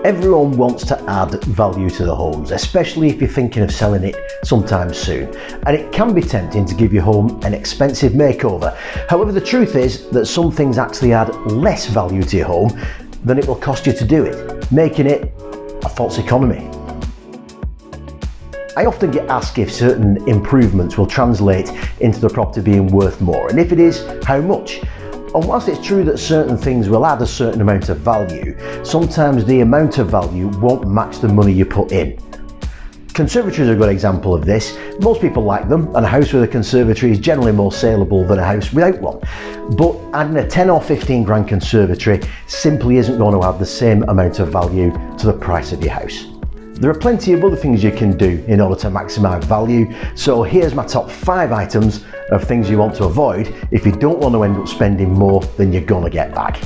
Everyone wants to add value to their homes, especially if you're thinking of selling it sometime soon. And it can be tempting to give your home an expensive makeover. However, the truth is that some things actually add less value to your home than it will cost you to do it, making it a false economy. I often get asked if certain improvements will translate into the property being worth more, and if it is, how much? And whilst it's true that certain things will add a certain amount of value, sometimes the amount of value won't match the money you put in. Conservatories are a good example of this. Most people like them, and a house with a conservatory is generally more saleable than a house without one. But adding a 10 or 15 grand conservatory simply isn't going to add the same amount of value to the price of your house. There are plenty of other things you can do in order to maximise value, so here's my top 5 items of things you want to avoid if you don't want to end up spending more than you're going to get back.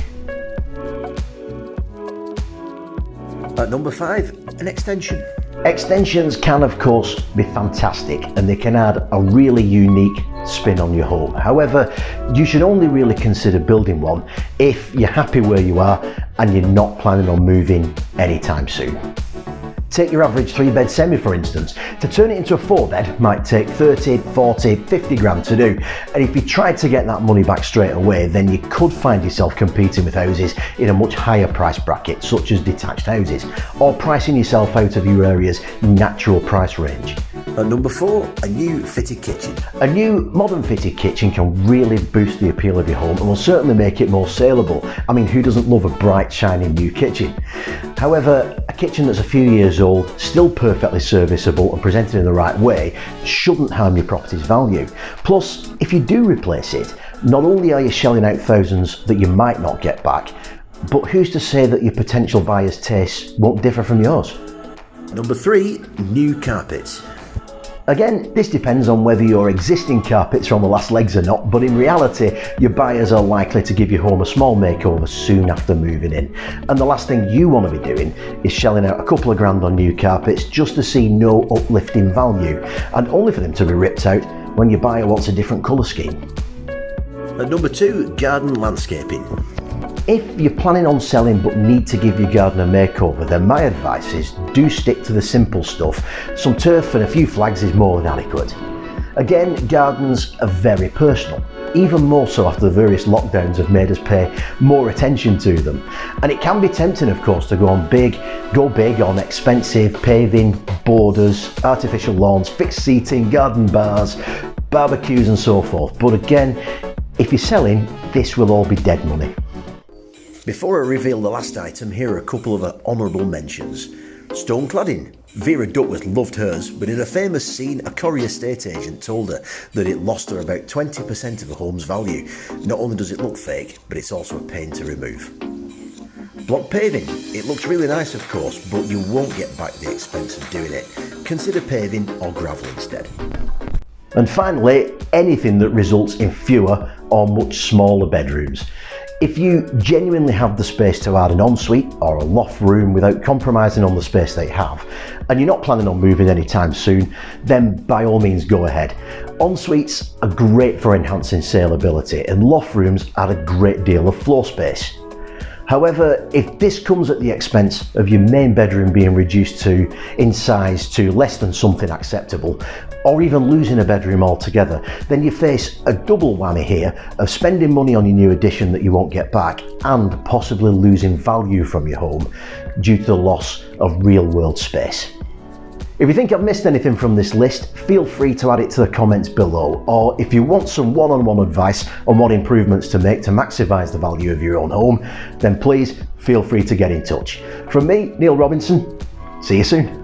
At number 5, an extension. Extensions can of course be fantastic, and they can add a really unique spin on your home. However, you should only really consider building one if you're happy where you are and you're not planning on moving anytime soon. Take your average 3-bed semi for instance. To turn it into a 4-bed might take 30, 40, 50 grand to do. And if you tried to get that money back straight away, then you could find yourself competing with houses in a much higher price bracket, such as detached houses, or pricing yourself out of your area's natural price range. At number 4, a new fitted kitchen. A new modern fitted kitchen can really boost the appeal of your home and will certainly make it more saleable. I mean, who doesn't love a bright, shining new kitchen? However, a kitchen that's a few years old, still perfectly serviceable and presented in the right way, shouldn't harm your property's value. Plus, if you do replace it, not only are you shelling out thousands that you might not get back, but who's to say that your potential buyer's tastes won't differ from yours? Number 3, new carpets. Again, this depends on whether your existing carpets are on the last legs or not, but in reality, your buyers are likely to give your home a small makeover soon after moving in. And the last thing you want to be doing is shelling out a couple of grand on new carpets just to see no uplift in value, and only for them to be ripped out when your buyer wants a different colour scheme. At number 2, garden landscaping. If you're planning on selling but need to give your garden a makeover, then my advice is do stick to the simple stuff. Some turf and a few flags is more than adequate. Again, gardens are very personal, even more so after the various lockdowns have made us pay more attention to them. And it can be tempting, of course, to go big on expensive paving, borders, artificial lawns, fixed seating, garden bars, barbecues and so forth. But again, if you're selling, this will all be dead money. Before I reveal the last item, here are a couple of honourable mentions. Stone cladding. Vera Duckworth loved hers, but in a famous scene, a Corrie estate agent told her that it lost her about 20% of the home's value. Not only does it look fake, but it's also a pain to remove. Block paving. It looks really nice, of course, but you won't get back the expense of doing it. Consider paving or gravel instead. And finally, anything that results in fewer or much smaller bedrooms. If you genuinely have the space to add an ensuite or a loft room without compromising on the space they have, and you're not planning on moving anytime soon, then by all means go ahead. Ensuites are great for enhancing saleability, and loft rooms add a great deal of floor space. However, if this comes at the expense of your main bedroom being reduced in size to less than something acceptable, or even losing a bedroom altogether, then you face a double whammy here of spending money on your new addition that you won't get back and possibly losing value from your home due to the loss of real-world space. If you think I've missed anything from this list, feel free to add it to the comments below, or if you want some one-on-one advice on what improvements to make to maximise the value of your own home, then please feel free to get in touch. From me, Neil Robinson, see you soon.